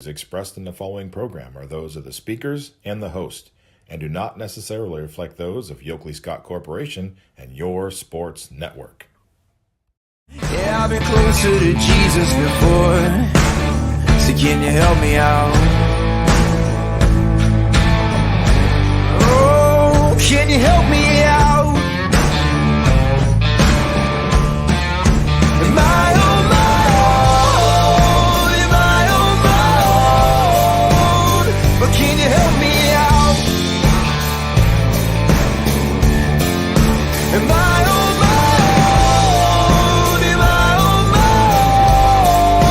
Expressed in the following program are those of the speakers and the host, and do not necessarily reflect those of Yoakley Scott Corporation and your sports network. Yeah, I've been closer to Jesus before, so can you help me out? Oh, can you help me out? Am I on my own? Am I on my own? But can you help me out? Am I on my own? Am I on my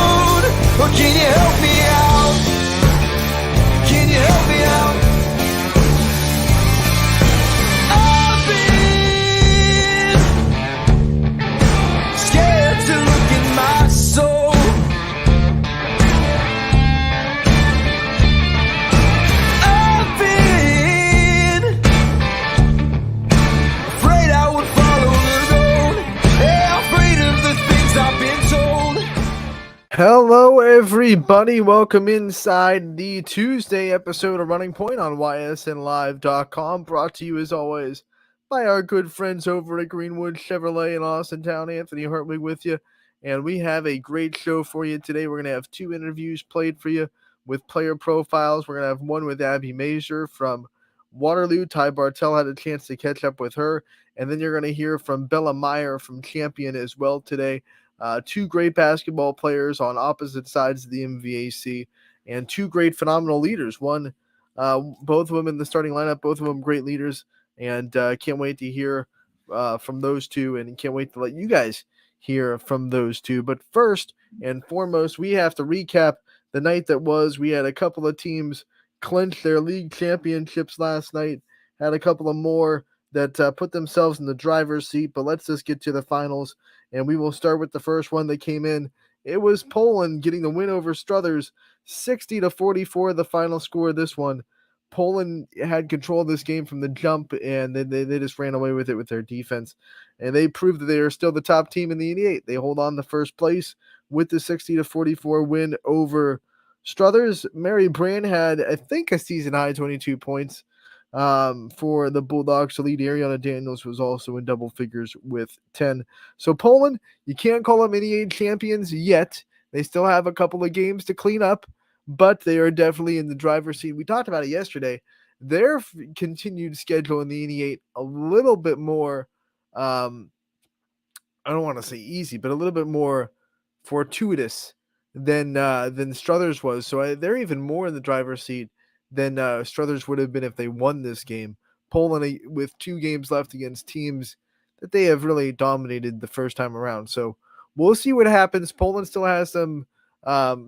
own? Or can you help me out? Can you help me out? I've been scared to look in my soul. I've been afraid I would follow the road. Yeah, afraid of the things I've been told. Hello, everybody. Welcome inside the Tuesday episode of Running Point on YSNLive.com. Brought to you, as always, by our good friends over at Greenwood Chevrolet in Austintown. Anthony Hartwig with you. And we have a great show for you today. We're going to have two interviews played for you with player profiles. We're going to have one with Abby Mazur from Waterloo. Ty Bartell had a chance to catch up with her. And then you're going to hear from Bella Meyer from Champion as well today. Two great basketball players on opposite sides of the MVAC, and two great phenomenal leaders. Both of them in the starting lineup, both of them great leaders, and can't wait to hear from those two, and can't wait to let you guys hear from those two. But first and foremost, we have to recap the night that was. We had a couple of teams clinch their league championships last night, had a couple of more that put themselves in the driver's seat, but let's just get to the finals. And we will start with the first one that came in. It was Poland getting the win over Struthers, 60-44, the final score of this one. Poland had control of this game from the jump, and they just ran away with it with their defense. And they proved that they are still the top team in the 88. They hold on to first place with the 60-44 win over Struthers. Mary Brand had, I think, a season-high 22 points for the Bulldogs to lead. Ariana Daniels was also in double figures with 10. So Poland, you can't call them NEA champions yet. They still have a couple of games to clean up, but they are definitely in the driver's seat. We talked about it yesterday. Their continued schedule in the NE8 a little bit more, I don't want to say easy, but a little bit more fortuitous than Struthers was. So they're even more in the driver's seat than Struthers would have been if they won this game. Poland with 2 games left against teams that they have really dominated the first time around. So we'll see what happens. Poland still has some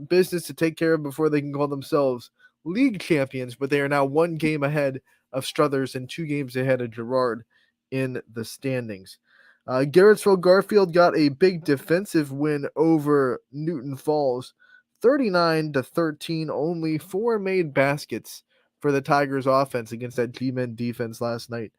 business to take care of before they can call themselves league champions, but they are now 1 game ahead of Struthers and 2 games ahead of Girard in the standings. Garrettsville Garfield got a big defensive win over Newton Falls, 39-13. Only 4 made baskets for the Tigers offense against that G-men defense last night.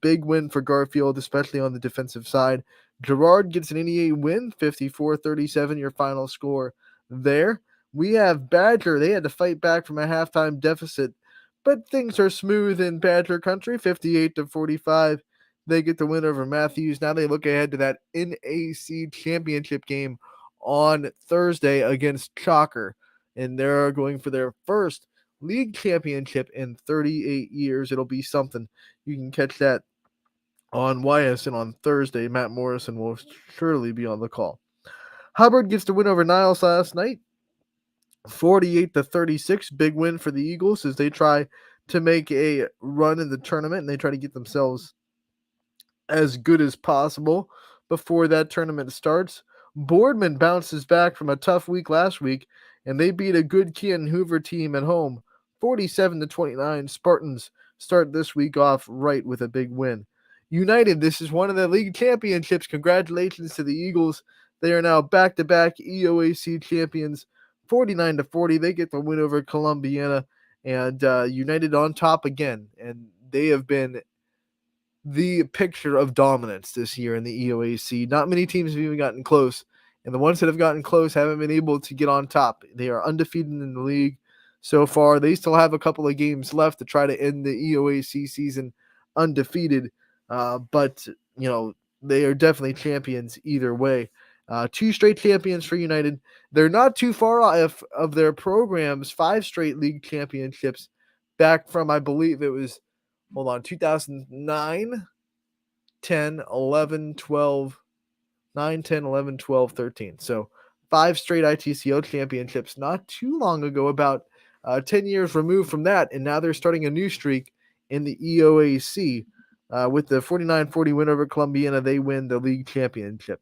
Big win for Garfield, especially on the defensive side. Girard gets an NEA win, 54-37, your final score there. We have Badger. They had to fight back from a halftime deficit, but things are smooth in Badger country, 58-45. They get the win over Matthews. Now they look ahead to that NAC championship game on Thursday against Chalker, and they're going for their first league championship in 38 years. It'll be something. You can catch that on YSN on Thursday. Matt Morrison will surely be on the call. Hubbard gets the win over Niles last night, 48-36. Big win for the Eagles as they try to make a run in the tournament, and they try to get themselves as good as possible before that tournament starts. Boardman bounces back from a tough week last week, and they beat a good Keaton Hoover team at home, 47-29. Spartans start this week off right with a big win. United, this is one of the league championships. Congratulations to the Eagles. They are now back-to-back EOAC champions, 49-40. They get the win over Columbiana, and United on top again, and they have been the picture of dominance this year in the EOAC. Not many teams have even gotten close, and the ones that have gotten close haven't been able to get on top. They are undefeated in the league so far. They still have a couple of games left to try to end the EOAC season undefeated, but they are definitely champions either way. 2 straight champions for United. They're not too far off of their program's 5 straight league championships back from, I believe it was, 2009, 10, 11, 12, 9, 10, 11, 12, 13. So 5 straight ITCO championships not too long ago, about 10 years removed from that. And now they're starting a new streak in the EOAC with the 49-40 win over Columbiana. They win the league championship.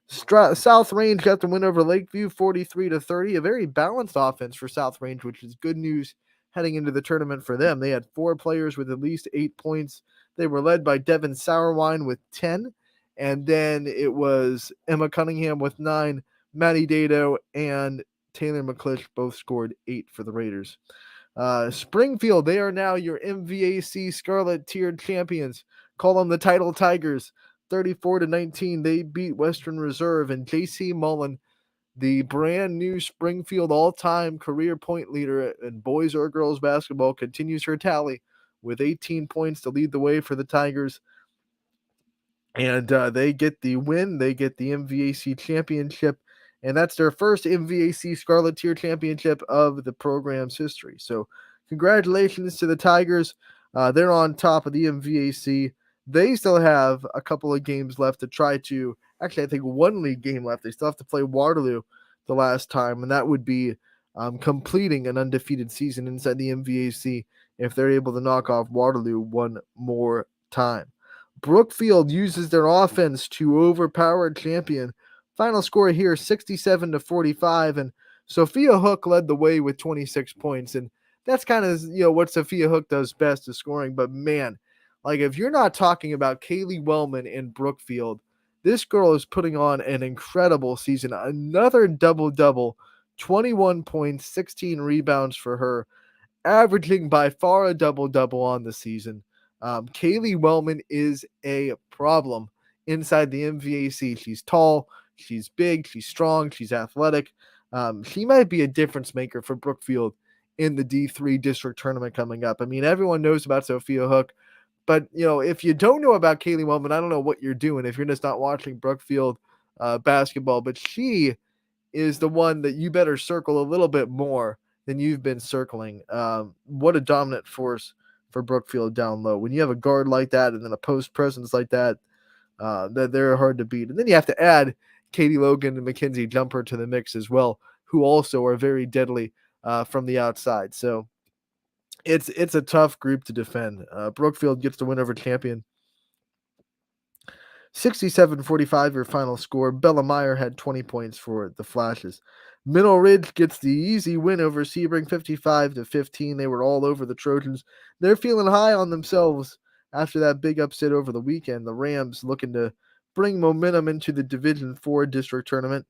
South Range got the win over Lakeview 43-30. A very balanced offense for South Range, which is good news heading into the tournament for them. They had 4 players with at least 8 points. They were led by Devin Sourwine with 10. And then it was Emma Cunningham with 9. Maddie Dado and Taylor McClish both scored 8 for the Raiders. Springfield, they are now your MVAC Scarlet tiered champions. Call them the Title Tigers. 34-19, they beat Western Reserve, and JC Mullen, the brand new Springfield all-time career point leader in boys or girls basketball, continues her tally with 18 points to lead the way for the Tigers. And they get the win. They get the MVAC championship, and that's their first MVAC Scarlet Tier championship of the program's history. So congratulations to the Tigers. They're on top of the MVAC. They still have a couple of games left to try to, actually, I think 1 league game left. They still have to play Waterloo the last time, and that would be completing an undefeated season inside the MVAC if they're able to knock off Waterloo one more time. Brookfield uses their offense to overpower champion. Final score here, 67-45, and Sophia Hook led the way with 26 points, and that's kind of what Sophia Hook does best is scoring. But man, like, if you're not talking about Kaylee Wellman in Brookfield, this girl is putting on an incredible season. Another double-double, 21 points, 16 rebounds for her, averaging by far a double-double on the season. Kaylee Wellman is a problem inside the MVAC. She's tall, she's big, she's strong, she's athletic. She might be a difference maker for Brookfield in the D3 district tournament coming up. I mean, everyone knows about Sophia Hook, but if you don't know about Kaylee Wellman, I don't know what you're doing if you're just not watching Brookfield basketball. But she is the one that you better circle a little bit more than you've been circling. What a dominant force for Brookfield down low. When you have a guard like that and then a post presence like that, that they're hard to beat. And then you have to add Katie Logan and Mackenzie Jumper to the mix as well, who also are very deadly from the outside. So it's a tough group to defend. Brookfield gets the win over champion. 67-45 your final score. Bella Meyer had 20 points for the Flashes. Middle Ridge gets the easy win over Sebring, 55-15. They were all over the Trojans. They're feeling high on themselves after that big upset over the weekend. The Rams looking to bring momentum into the Division 4 district tournament.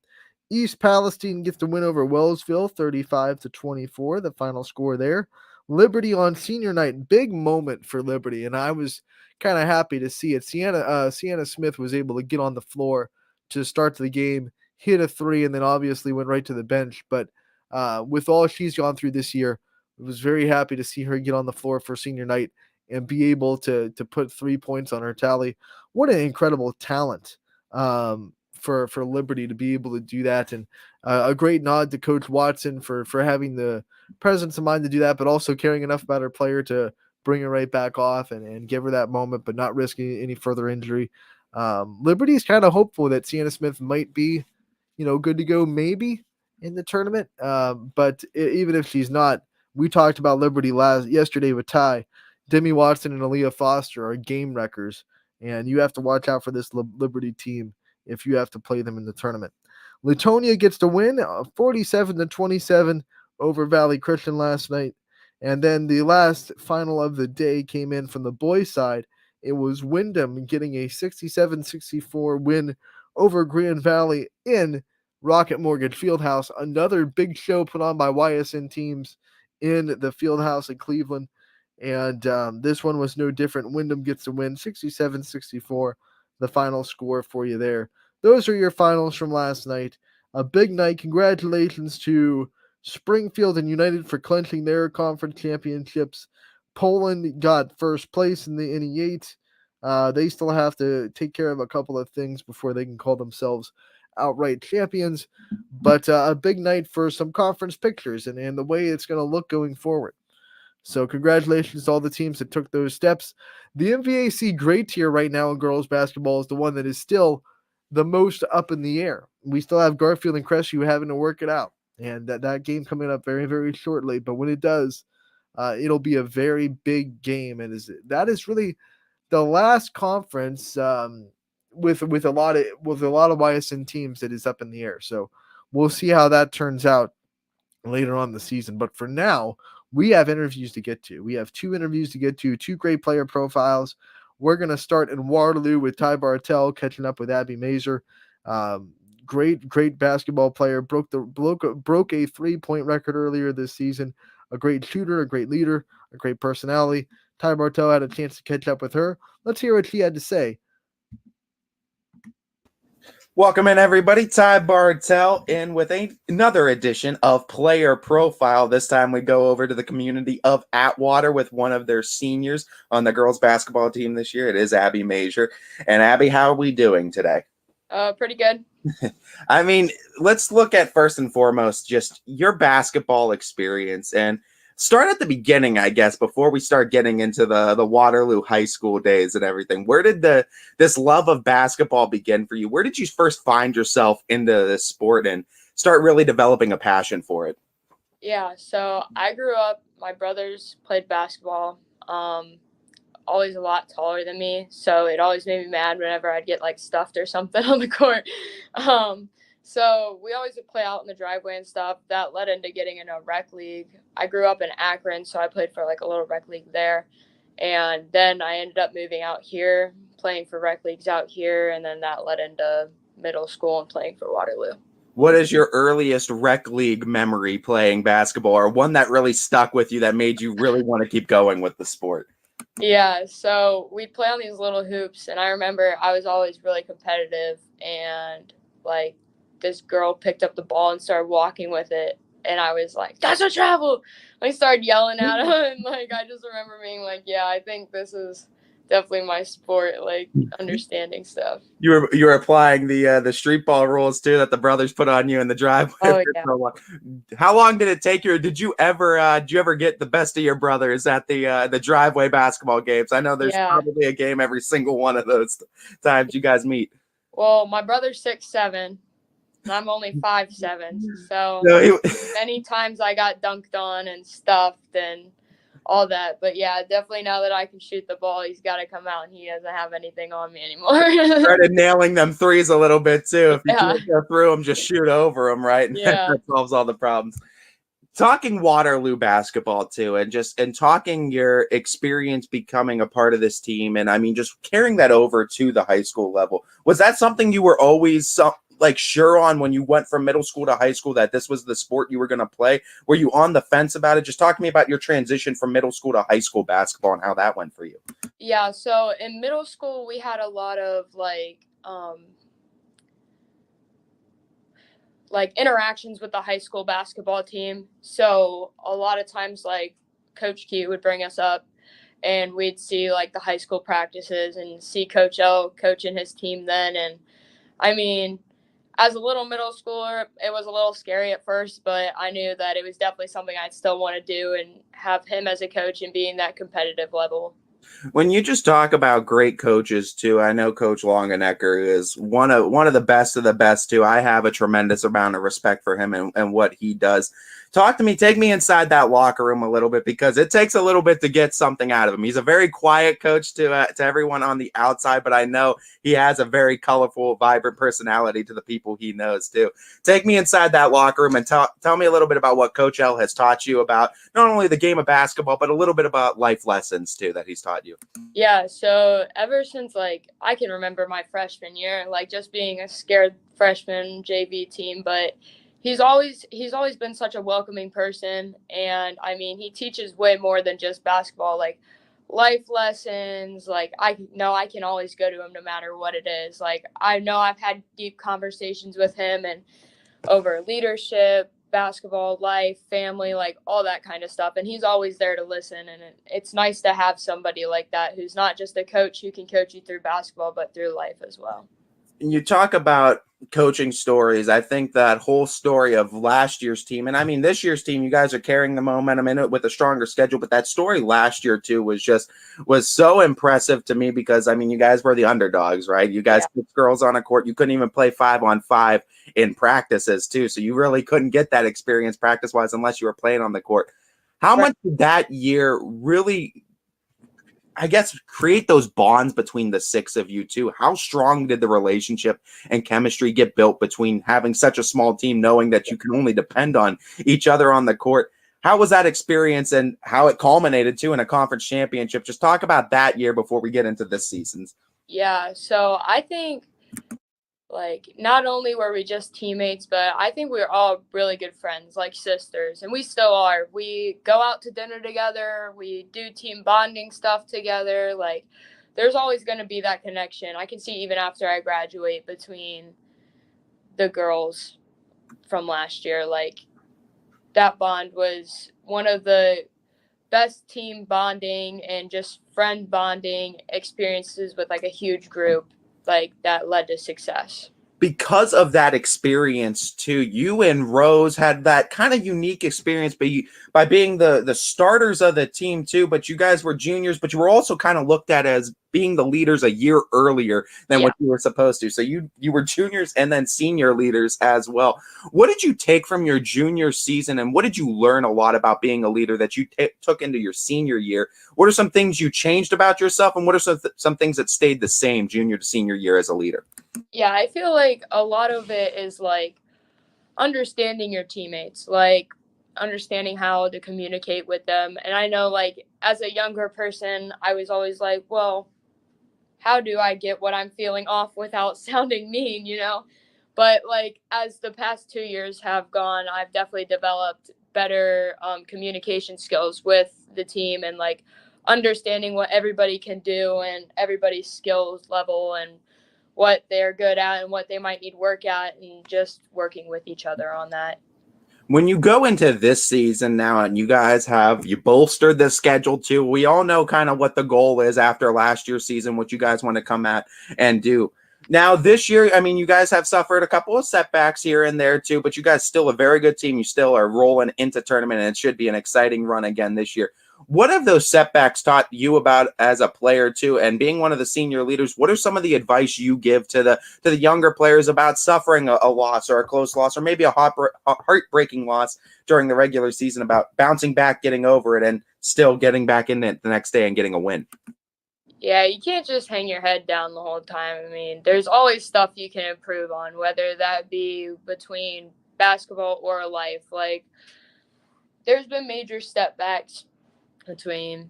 East Palestine gets the win over Wellsville, 35-24, the final score there. Liberty on senior night, big moment for Liberty, and I was kind of happy to see it. Sienna Smith was able to get on the floor to start the game, hit a 3, and then obviously went right to the bench. But with all she's gone through this year, I was very happy to see her get on the floor for senior night and be able to put 3 points on her tally. What an incredible talent for Liberty to be able to do that, and a great nod to Coach Watson for having the presence of mind to do that, but also caring enough about her player to bring her right back off and give her that moment, but not risking any further injury. Liberty is kind of hopeful that Sienna Smith might be, good to go maybe in the tournament. But even if she's not, we talked about Liberty yesterday with Ty. Demi Watson and Aaliyah Foster are game wreckers, and you have to watch out for this Liberty team if you have to play them in the tournament. Latonia gets the win, 47-27 over Valley Christian last night. And then the last final of the day came in from the boys' side. It was Wyndham getting a 67-64 win over Grand Valley in Rocket Mortgage Fieldhouse. Another big show put on by YSN teams in the Fieldhouse in Cleveland. And this one was no different. Wyndham gets the win, 67-64, the final score for you there. Those are your finals from last night. a big night. Congratulations to Springfield and United for clinching their conference championships. Poland got first place in the NE8. They still have to take care of a couple of things before they can call themselves outright champions. But a big night for some conference pictures and the way it's going to look going forward. So congratulations to all the teams that took those steps. The MVAC grade tier right now in girls basketball is the one that is still the most up in the air. We still have Garfield and Crestview having to work it out. And that game coming up very, very shortly. But when it does, it'll be a very big game. And that is really the last conference with a lot of YSN teams that is up in the air. So we'll see how that turns out later on in the season. But for now, we have interviews to get to. We have 2 interviews to get to, 2 great player profiles. We're going to start in Waterloo with Ty Bartel catching up with Abby Mazer. Great basketball player, broke a 3-point record earlier this season. A great shooter, a great leader, a great personality. Ty Bartel had a chance to catch up with her. Let's hear what she had to say. Welcome in, everybody. Ty Bartel in with another edition of Player Profile. This time we go over to the community of Atwater with one of their seniors on the girls basketball team this year. It is Abby Mazer. And Abby, how are we doing today? Pretty good. I mean, let's look at first and foremost just your basketball experience and start at the beginning, I guess, before we start getting into the Waterloo high school days and everything. Where did this love of basketball begin for you? Where did you first find yourself into this sport and start really developing a passion for it? Yeah, so I grew up, my brothers played basketball, always a lot taller than me, so it always made me mad whenever I'd get like stuffed or something on the court. So we always would play out in the driveway and stuff. That led into getting in a rec league. I grew up in Akron, so I played for like a little rec league there. And then I ended up moving out here, playing for rec leagues out here. And then that led into middle school and playing for Waterloo. What is your earliest rec league memory playing basketball, or one that really stuck with you that made you really want to keep going with the sport? Yeah, so we'd play on these little hoops. And I remember I was always really competitive, and like, this girl picked up the ball and started walking with it, and I was like, "That's a travel!" I started yelling at him, and like I just remember being like, "Yeah, I think this is definitely my sport." Like understanding stuff. You were applying the street ball rules too that the brothers put on you in the driveway. Oh yeah. How long did it take you? Or did you ever get the best of your brothers at the driveway basketball games? I know there's probably a game every single one of those times you guys meet. Well, my brother's 6'7". I'm only 5'7", so many times I got dunked on and stuffed and all that. But yeah, definitely now that I can shoot the ball, he's got to come out, and he doesn't have anything on me anymore. Started nailing them threes a little bit too. If you can't go through them, just shoot over them, right? Yeah. That solves all the problems. Talking Waterloo basketball too, and talking your experience becoming a part of this team, and I mean just carrying that over to the high school level. Was that something you were always like sure on when you went from middle school to high school that this was the sport you were going to play? Were you on the fence about it? Just talk to me about your transition from middle school to high school basketball and how that went for you. Yeah, so in middle school we had a lot of like interactions with the high school basketball team. So a lot of times like Coach Q would bring us up and we'd see like the high school practices and see Coach L coaching his team then. And I mean, as a little middle schooler, it was a little scary at first, but I knew that it was definitely something I'd still want to do and have him as a coach and being that competitive level. When you just talk about great coaches too, I know Coach Longenecker is one of the best too. I have a tremendous amount of respect for him and what he does. Talk to me, take me inside that locker room a little bit, because it takes a little bit to get something out of him. He's a very quiet coach to everyone on the outside, but I know he has a very colorful, vibrant personality to the people he knows too. Take me inside that locker room and tell me a little bit about what Coach L has taught you about not only the game of basketball, but a little bit about life lessons too that he's taught you. Yeah, so ever since like I can remember my freshman year, like just being a scared freshman JV team, but he's always been such a welcoming person. And I mean, he teaches way more than just basketball, like life lessons. Like I know I can always go to him no matter what it is. Like I know I've had deep conversations with him, and over leadership, basketball, life, family, like all that kind of stuff. And he's always there to listen. And it's nice to have somebody like that who's not just a coach who can coach you through basketball, but through life as well. And you talk about coaching stories. I think that whole story of last year's team, and I mean this year's team, you guys are carrying the momentum in it with a stronger schedule, but that story last year too was so impressive to me because I mean you guys were the underdogs, right? You guys put girls on a court. You couldn't even play 5-on-5 in practices too. So you really couldn't get that experience practice-wise unless you were playing on the court. How much did that year really, I guess, create those bonds between the six of you too? How strong did the relationship and chemistry get built between having such a small team, knowing that you can only depend on each other on the court? How was that experience and how it culminated too in a conference championship? Just talk about that year before we get into this season's. Yeah, so I think like not only were we just teammates, but I think we were all really good friends, like sisters, and we still are. We go out to dinner together, we do team bonding stuff together. Like there's always going to be that connection. I can see even after I graduate between the girls from last year, like that bond was one of the best team bonding and just friend bonding experiences with like a huge group like that led to success. Because of that experience too, you and Rose had that kind of unique experience by being the starters of the team too, but you guys were juniors, but you were also kind of looked at as being the leaders a year earlier than what you were supposed to. So you were juniors and then senior leaders as well. What did you take from your junior season and what did you learn a lot about being a leader that you took into your senior year? What are some things you changed about yourself and what are some things that stayed the same junior to senior year as a leader? Yeah, I feel like a lot of it is like understanding your teammates, like understanding how to communicate with them. And I know like as a younger person, I was always like, well, how do I get what I'm feeling off without sounding mean, you know? But like as the past 2 years have gone, I've definitely developed better communication skills with the team and like understanding what everybody can do and everybody's skills level and what they're good at and what they might need work at and just working with each other on that. When you go into this season now and you bolstered the schedule too, we all know kind of what the goal is after last year's season, what you guys want to come at and do. Now this year, I mean, you guys have suffered a couple of setbacks here and there too, but you guys still a very good team. You still are rolling into tournament and it should be an exciting run again this year. What have those setbacks taught you about as a player too? And being one of the senior leaders, what are some of the advice you give to the younger players about suffering a loss or a close loss or maybe a heartbreaking loss during the regular season about bouncing back, getting over it, and still getting back in it the next day and getting a win? Yeah, you can't just hang your head down the whole time. I mean, there's always stuff you can improve on, whether that be between basketball or life. Like, there's been major setbacks between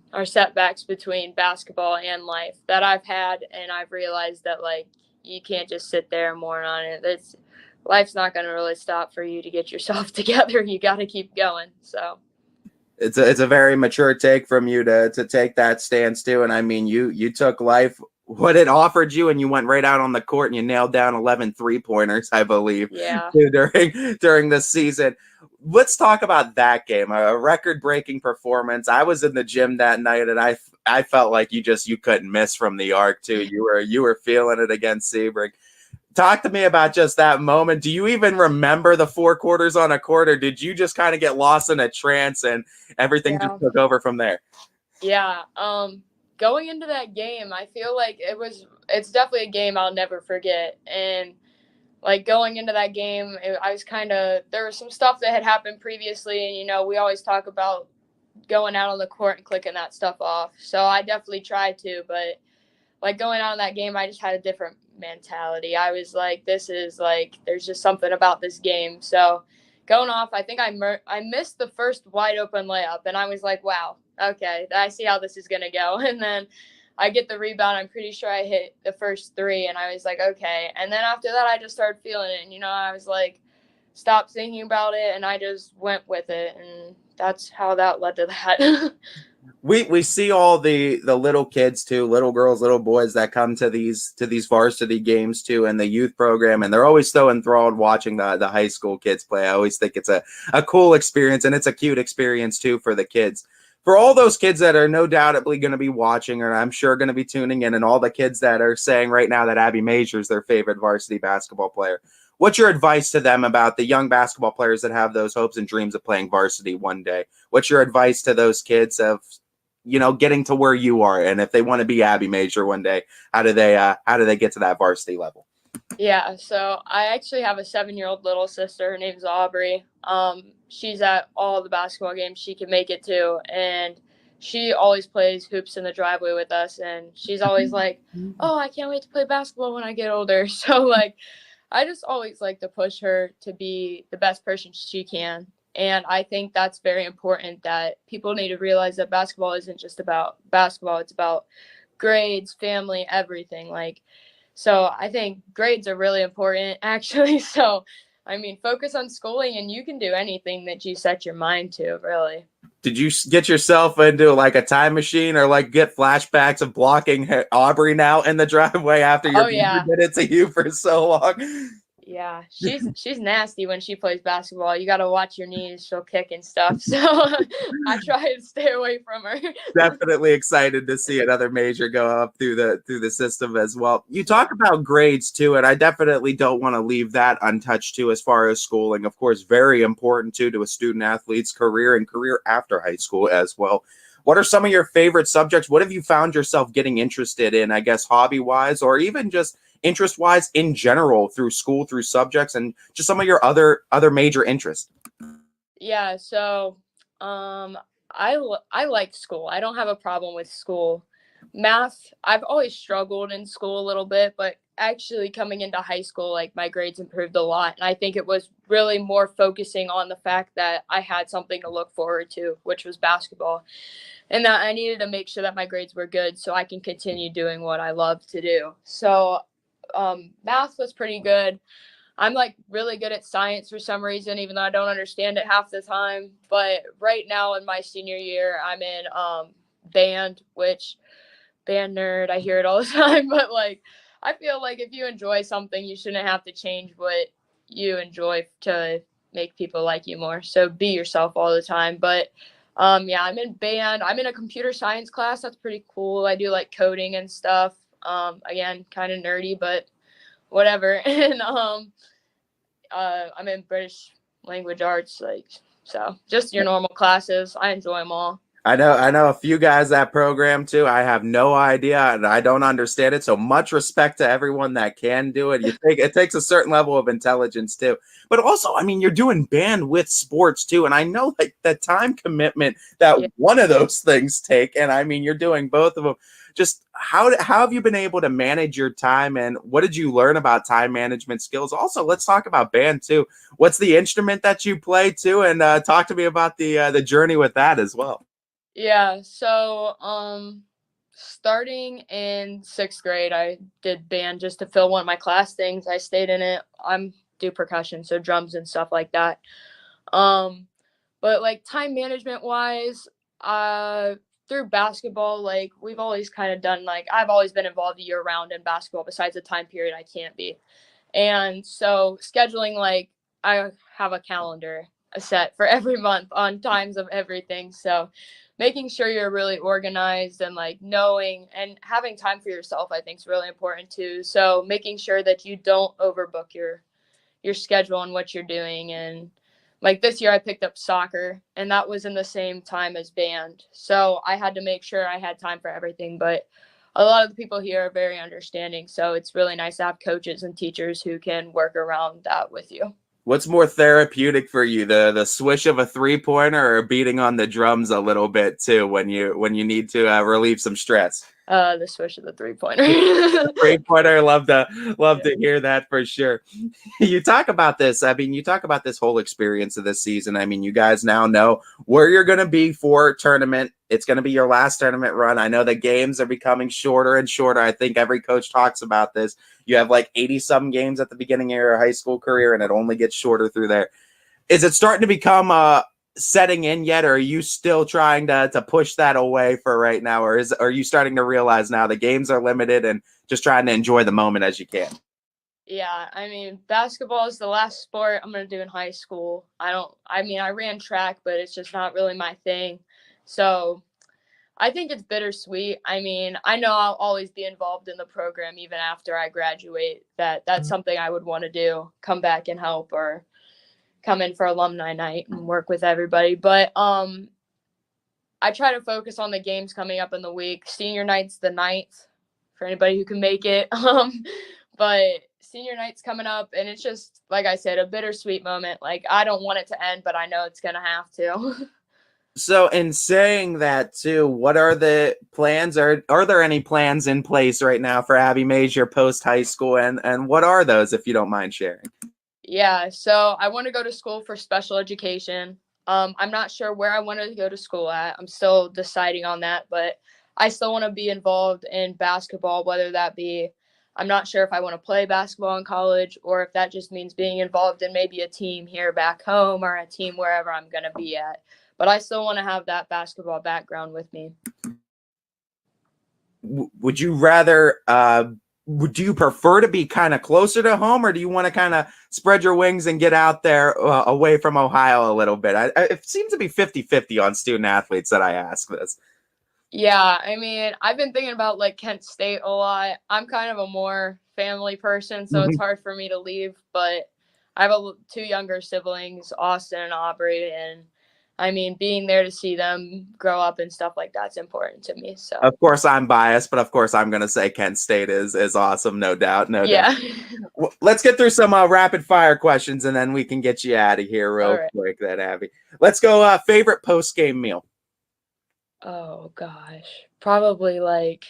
basketball and life that I've had, and I've realized that like you can't just sit there and mourn on it. Life's not going to really stop for you to get yourself together. You got to keep going. So it's a very mature take from you to take that stance too. And I mean, you took life what it offered you and you went right out on the court and you nailed down 11 3-pointers, I believe, during this season. Let's talk about that game, a record-breaking performance. I was in the gym that night and I felt like you couldn't miss from the arc too. You were feeling it against Sebring. Talk to me about just that moment. Do you even remember the 4 quarters on a court, or did you just kind of get lost in a trance and everything just took over from there? Yeah. Going into that game, I feel like it's definitely a game I'll never forget. And like going into that game, there was some stuff that had happened previously. And, you know, we always talk about going out on the court and clicking that stuff off. So I definitely tried to, but like going out in that game, I just had a different mentality. I was like, this is like, there's just something about this game. So going off, I think I missed the first wide open layup and I was like, wow, okay, I see how this is going to go. And then I get the rebound. I'm pretty sure I hit the first 3 and I was like, okay. And then after that, I just started feeling it. And, you know, I was like, stopped thinking about it and I just went with it. And that's how that led to that. We see all the little kids too, little girls, little boys that come to these varsity games too, and the youth program, and they're always so enthralled watching the high school kids play. I always think it's a cool experience, and it's a cute experience too for the kids. For all those kids that are no doubtably going to be watching, or I'm sure going to be tuning in, and all the kids that are saying right now that Abby Major is their favorite varsity basketball player, what's your advice to them about the young basketball players that have those hopes and dreams of playing varsity one day? What's your advice to those kids of, getting to where you are, and if they want to be Abby Major one day, how do they get to that varsity level? Yeah, so I actually have a 7-year-old little sister. Her name's Aubrey. She's at all the basketball games she can make it to, and she always plays hoops in the driveway with us, and she's always like, "Oh, I can't wait to play basketball when I get older." So like, I just always like to push her to be the best person she can. And I think that's very important, that people need to realize that basketball isn't just about basketball. It's about grades, family, everything. Like, so I think grades are really important, actually. So, I mean, focus on schooling and you can do anything that you set your mind to, really. Did you get yourself into like a time machine, or like get flashbacks of blocking Aubrey now in the driveway after your brother did it to you for so long? Yeah, she's nasty when she plays basketball. You got to watch your knees; she'll kick and stuff. So I try to stay away from her. Definitely excited to see another major go up through the system as well. You talk about grades too, and I definitely don't want to leave that untouched too. As far as schooling, of course, very important too to a student athlete's career and career after high school as well. What are some of your favorite subjects? What have you found yourself getting interested in, I guess, hobby wise, or even just interest wise in general through school, through subjects, and just some of your other major interests? Yeah, so I like school. I don't have a problem with school. Math, I've always struggled in school a little bit, but actually coming into high school, like my grades improved a lot. And I think it was really more focusing on the fact that I had something to look forward to, which was basketball, and that I needed to make sure that my grades were good so I can continue doing what I love to do. So math was pretty good. I'm like really good at science for some reason, even though I don't understand it half the time. But right now in my senior year, I'm in band, which band nerd, I hear it all the time. But like, I feel like if you enjoy something, you shouldn't have to change what you enjoy to make people like you more. So be yourself all the time. But yeah, I'm in band. I'm in a computer science class. That's pretty cool. I do like coding and stuff. Again, kind of nerdy, but whatever. And I'm in British language arts, like, so just your normal classes. I enjoy them all. I know a few guys that program too. I have no idea and I don't understand it. So much respect to everyone that can do it. It takes a certain level of intelligence too. But also, I mean, you're doing band with sports too. And I know like the time commitment that one of those things take. And I mean, you're doing both of them. Just how have you been able to manage your time, and what did you learn about time management skills? Also, let's talk about band too. What's the instrument that you play too? And talk to me about the journey with that as well. Yeah, so starting in 6th grade, I did band just to fill one of my class things. I stayed in it. I'm do percussion, so drums and stuff like that. But like time management wise, through basketball, like we've always kind of done, like I've always been involved year round in basketball besides the time period I can't be. And so scheduling, like I have a calendar a set for every month on times of everything. So making sure you're really organized and like knowing and having time for yourself, I think is really important too. So making sure that you don't overbook your schedule and what you're doing. And like this year I picked up soccer, and that was in the same time as band. So I had to make sure I had time for everything. But a lot of the people here are very understanding. So it's really nice to have coaches and teachers who can work around that with you. What's more therapeutic for you, the swish of a 3-pointer or beating on the drums a little bit too when you need to relieve some stress? The swish of the 3-pointer. 3-pointer, love to hear that for sure. You talk about this. I mean, you talk about this whole experience of this season. I mean, you guys now know where you're going to be for tournament. It's going to be your last tournament run. I know the games are becoming shorter and shorter. I think every coach talks about this. You have like 80-some games at the beginning of your high school career, and it only gets shorter through there. Is it starting to become setting in yet, or are you still trying to push that away for right now, or are you starting to realize now the games are limited and just trying to enjoy the moment as you can? Yeah, I mean, basketball is the last sport I'm going to do in high school. I ran track, but it's just not really my thing. So I think it's bittersweet. I mean, I know I'll always be involved in the program even after I graduate. That's something I would want to do, come back and help, or come in for alumni night and work with everybody. But I try to focus on the games coming up in the week. Senior night's the 9th for anybody who can make it. But senior night's coming up, and it's just, like I said, a bittersweet moment. Like, I don't want it to end, but I know it's going to have to. So in saying that too, what are the plans? Are there any plans in place right now for Abby Major post high school, and what are those, if you don't mind sharing? Yeah, so I want to go to school for special education. I'm not sure where I want to go to school at. I'm still deciding on that, but I still want to be involved in basketball, whether that be, I'm not sure if I want to play basketball in college, or if that just means being involved in maybe a team here back home or a team wherever I'm going to be at. But I still want to have that basketball background with me. Would you rather, do you prefer to be kind of closer to home, or do you want to kind of spread your wings and get out there away from Ohio a little bit? It seems to be 50-50 on student athletes that I ask this. Yeah, I mean, I've been thinking about like Kent State a lot. I'm kind of a more family person, so it's hard for me to leave. But I have two younger siblings, Austin and Aubrey, and I mean, being there to see them grow up and stuff like that's important to me. So Of course, I'm biased, but of course, I'm going to say Kent State is awesome, no doubt, no doubt. Well, let's get through some rapid fire questions, and then we can get you out of here real quick. That Abby, let's go. Favorite post game meal? Oh gosh, probably like,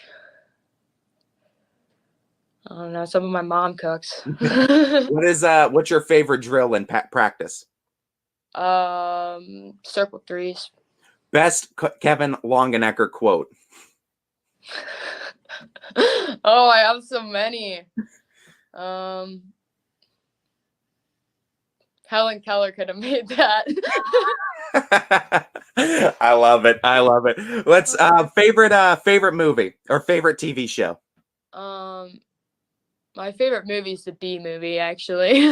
I don't know, some of my mom cooks. What's your favorite drill in practice? Circle threes. Best Kevin Longenecker quote? Oh, I have so many. Helen Keller could have made that. I love it. I love it. Let's favorite movie or favorite TV show? My favorite movie is the Bee Movie, actually.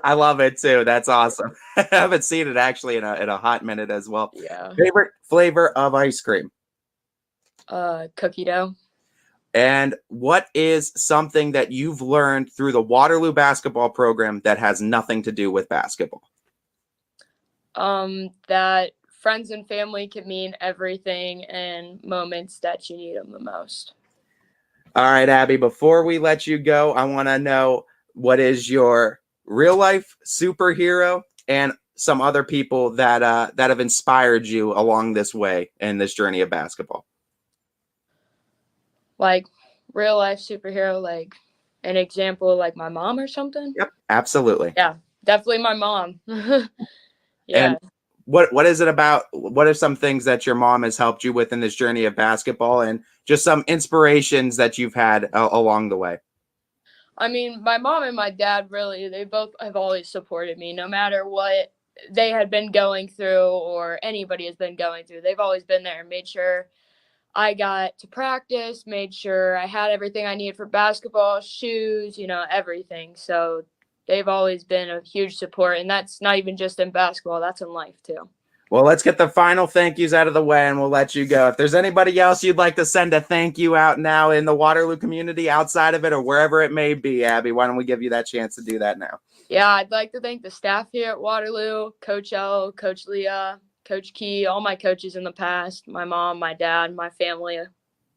I love it too. That's awesome. I haven't seen it actually in a hot minute as well. Yeah. Favorite flavor of ice cream? Cookie dough. And what is something that you've learned through the Waterloo basketball program that has nothing to do with basketball? That friends and family can mean everything in moments that you need them the most. All right, Abby, before we let you go, I want to know, what is your real life superhero and some other people that have inspired you along this way in this journey of basketball? Like real life superhero, like an example, like my mom or something? Yep, absolutely. Yeah, definitely my mom. Yeah. And what is it about? What are some things that your mom has helped you with in this journey of basketball, and just some inspirations that you've had along the way? I mean, my mom and my dad, really, they both have always supported me, no matter what they had been going through or anybody has been going through. They've always been there and made sure I got to practice, made sure I had everything I needed for basketball, shoes, everything. So they've always been a huge support, and that's not even just in basketball, that's in life too. Well, let's get the final thank yous out of the way, and we'll let you go. If there's anybody else you'd like to send a thank you out now in the Waterloo community, outside of it, or wherever it may be, Abby, why don't we give you that chance to do that now? Yeah, I'd like to thank the staff here at Waterloo, Coach L, Coach Leah, Coach Key, all my coaches in the past, my mom, my dad, my family,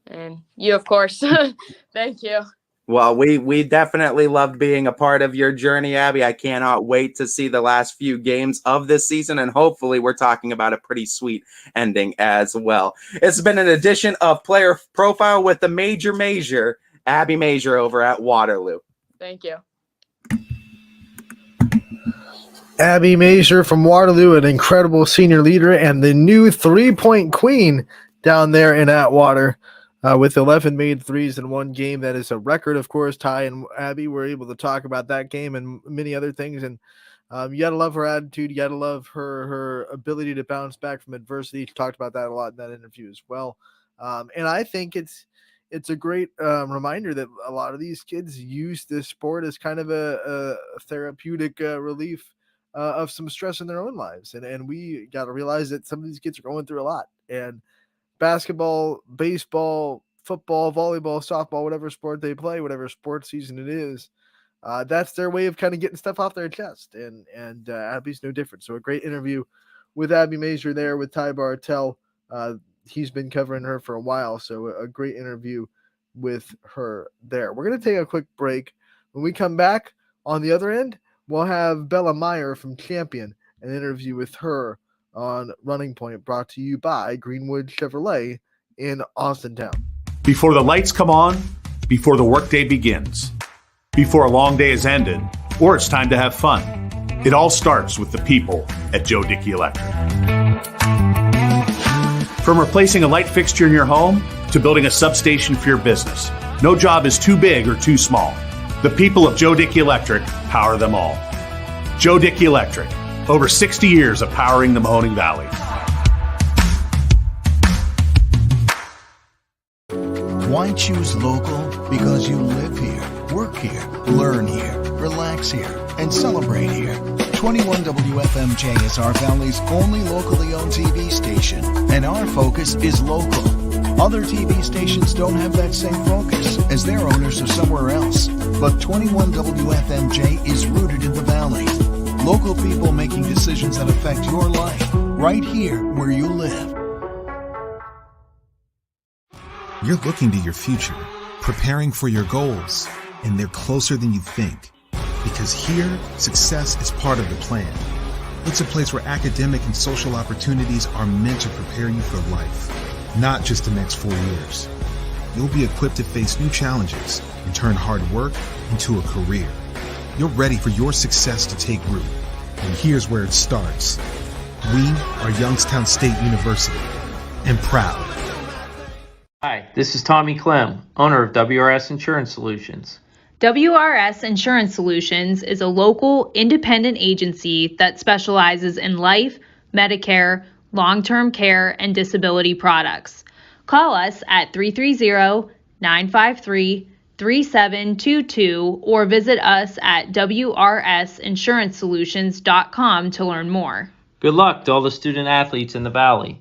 and you, of course. Thank you. Well, we definitely loved being a part of your journey, Abby. I cannot wait to see the last few games of this season, and hopefully we're talking about a pretty sweet ending as well. It's been an edition of Player Profile with the Major, Abby Major over at Waterloo. Thank you. Abby Major from Waterloo, an incredible senior leader and the new three-point queen down there in Atwater. With 11 made threes in one game. That is a record, of course. Ty and Abby were able to talk about that game and many other things. And You gotta love her attitude. You gotta love her ability to bounce back from adversity. She talked about that a lot in that interview as well. And I think it's a great reminder that a lot of these kids use this sport as kind of a therapeutic relief of some stress in their own lives. And we got to realize that some of these kids are going through a lot. And basketball, baseball, football, volleyball, softball, whatever sport they play, whatever sports season it is, that's their way of kind of getting stuff off their chest. And Abby's no different. So a great interview with Abby Mazur there with Ty Bartell. He's been covering her for a while, so a great interview with her there. We're going to take a quick break. When we come back on the other end, we'll have Bella Meyer from Champion, an interview with her on Running Point, brought to you by Greenwood Chevrolet in Austintown. Before the lights come on, before the workday begins, before a long day is ended, or it's time to have fun, it all starts with the people at Joe Dickey Electric. From replacing a light fixture in your home to building a substation for your business, no job is too big or too small. The people of Joe Dickey Electric power them all. Joe Dickey Electric, over 60 years of powering the Mahoning Valley. Why choose local? Because you live here, work here, learn here, relax here, and celebrate here. 21 WFMJ is our Valley's only locally owned TV station, and our focus is local. Other TV stations don't have that same focus, as their owners are somewhere else. But 21 WFMJ is rooted in the Valley. Local people making decisions that affect your life, right here where you live. You're looking to your future, preparing for your goals, and they're closer than you think. Because here, success is part of the plan. It's a place where academic and social opportunities are meant to prepare you for life, not just the next 4 years. You'll be equipped to face new challenges and turn hard work into a career. You're ready for your success to take root. And here's where it starts. We are Youngstown State University, and proud. Hi, this is Tommy Clem, owner of WRS Insurance Solutions. WRS Insurance Solutions is a local independent agency that specializes in life, Medicare, long-term care, and disability products. Call us at 330-953-3722 or visit us at wrsinsurancesolutions.com to learn more. Good luck to all the student athletes in the Valley.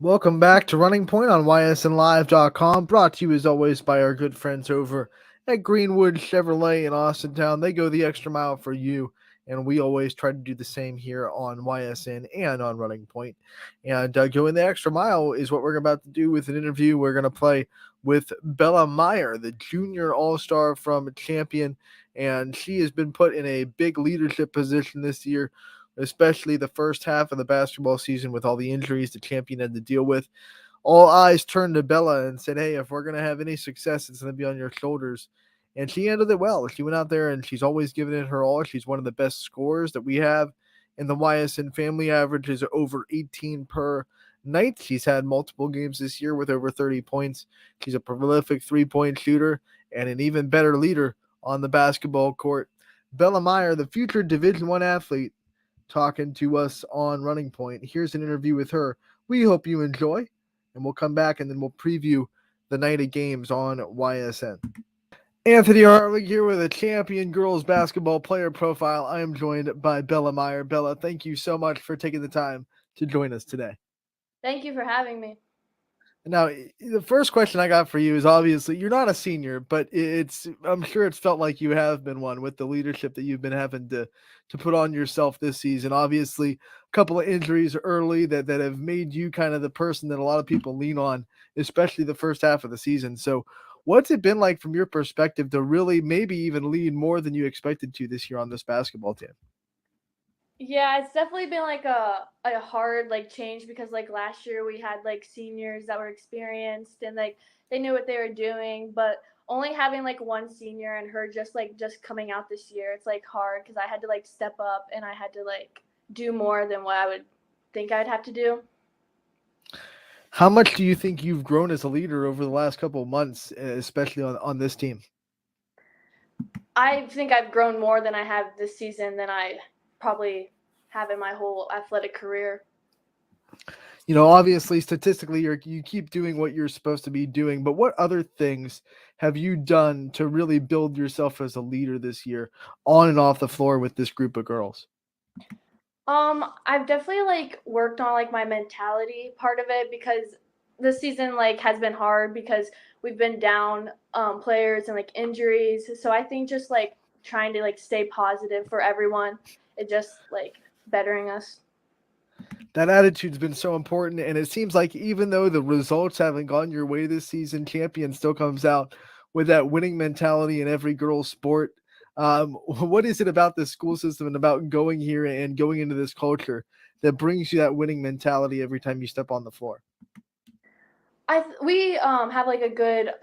Welcome back to Running Point on ysnlive.com, brought to you as always by our good friends over at Greenwood Chevrolet in Austintown. They go the extra mile for you, and we always try to do the same here on YSN and on Running Point. And going the extra mile is what we're about to do with an interview we're going to play with Bella Meyer, the junior all-star from Champion, and she has been put in a big leadership position this year, especially the first half of the basketball season with all the injuries the Champion had to deal with. All eyes turned to Bella and said, hey, if we're going to have any success, it's going to be on your shoulders. And she handled it well. She went out there and she's always given it her all. She's one of the best scorers that we have in the YSN family. Averages over 18 per night. She's had multiple games this year with over 30 points. She's a prolific three-point shooter and an even better leader on the basketball court. Bella Meyer, the future Division I athlete, talking to us on Running Point. Here's an interview with her. We hope you enjoy, and we'll come back and then we'll preview the night of games on YSN. Anthony Hartwig here with a Champion girls basketball player profile. I am joined by Bella Meyer. Bella, thank you so much for taking the time to join us today. Thank you for having me. Now, the first question I got for you is obviously you're not a senior, but I'm sure it's felt like you have been one with the leadership that you've been having to put on yourself this season. Obviously, a couple of injuries early that have made you kind of the person that a lot of people lean on, especially the first half of the season. So what's it been like from your perspective to really maybe even lead more than you expected to this year on this basketball team? Yeah, it's definitely been like a hard change because last year we had seniors that were experienced and they knew what they were doing, but only having one senior and her just coming out this year, it's hard because I had to step up and I had to do more than what I would think I'd have to do. How much do you think you've grown as a leader over the last couple of months, especially on this team? I think I've grown more than I have this season than I probably have in my whole athletic career. You know, obviously, statistically, you keep doing what you're supposed to be doing, but what other things have you done to really build yourself as a leader this year on and off the floor with this group of girls? I've definitely like worked on like my mentality part of it because this season like has been hard because we've been down players and like injuries. So I think just like trying to like stay positive for everyone, it just like bettering us. That attitude's been so important, and it seems like even though the results haven't gone your way this season, champion still comes out with that winning mentality in every girl's sport. What is it about the school system and about going here and going into this culture that brings you that winning mentality every time you step on the floor? We have like a good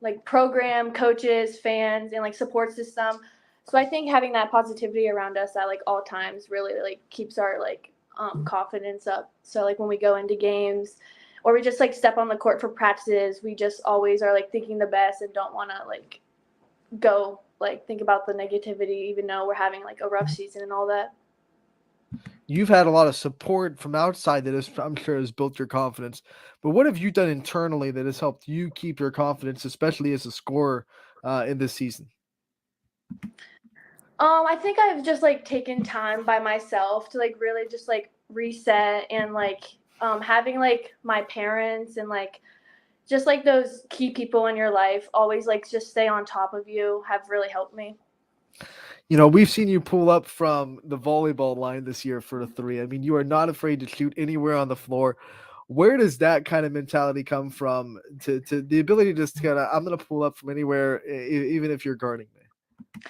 like program, coaches, fans, and like support system. So I think having that positivity around us at like all times really like keeps our like confidence up. So like when we go into games or we just like step on the court for practices, we just always are like thinking the best and don't want to like go like think about the negativity, even though we're having like a rough season and all that. You've had a lot of support from outside that I'm sure has built your confidence. But what have you done internally that has helped you keep your confidence, especially as a scorer in this season? I think I've just like taken time by myself to like really just like reset and like having like my parents and like just like those key people in your life always like just stay on top of you have really helped me. You know, we've seen you pull up from the volleyball line this year for a three. I mean, you are not afraid to shoot anywhere on the floor. Where does that kind of mentality come from to the ability to just kind of, I'm going to pull up from anywhere, even if you're guarding me?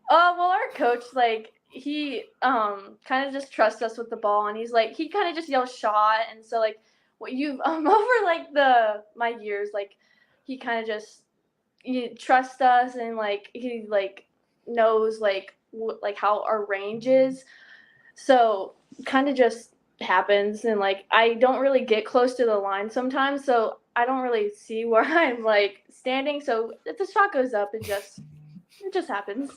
Well, our coach, like, he kind of just trusts us with the ball, and he's like, he kind of just yells shot, and so like, what you've over like my years, like, he kind of just he trusts us, and like he like knows like like how our range is, so kind of just happens, and like I don't really get close to the line sometimes, so I don't really see where I'm like standing, so if the shot goes up, it just happens.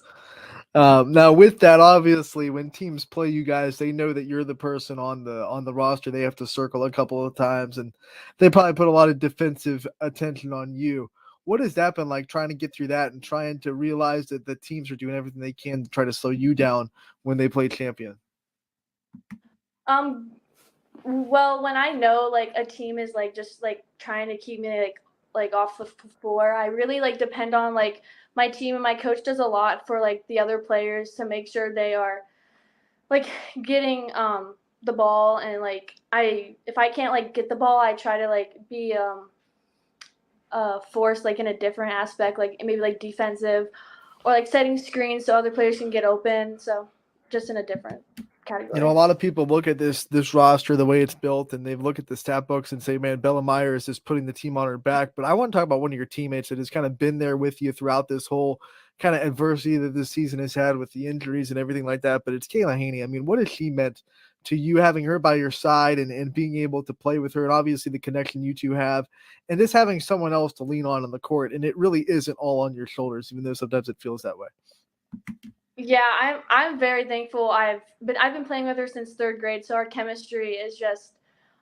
Now, with that, obviously, when teams play you guys, they know that you're the person on the roster. They have to circle a couple of times, and they probably put a lot of defensive attention on you. What has that been like trying to get through that and trying to realize that the teams are doing everything they can to try to slow you down when they play champion? Well, when I know like a team is like just like trying to keep me like off the floor, I really like depend on like my team, and my coach does a lot for like the other players to make sure they are like getting the ball, and like if I can't like get the ball, I try to like be force like in a different aspect, like maybe like defensive or like setting screens so other players can get open. So just in a different category. You know, a lot of people look at this roster, the way it's built, and they look at the stat books and say, man, Bella Meyer is just putting the team on her back. But I want to talk about one of your teammates that has kind of been there with you throughout this whole kind of adversity that this season has had with the injuries and everything like that. But it's Kayla Haney. I mean, what has she meant to you, having her by your side and being able to play with her, and obviously the connection you two have, and just having someone else to lean on the court, and it really isn't all on your shoulders, even though sometimes it feels that way. Yeah, I'm very thankful. I've been playing with her since third grade, so our chemistry is just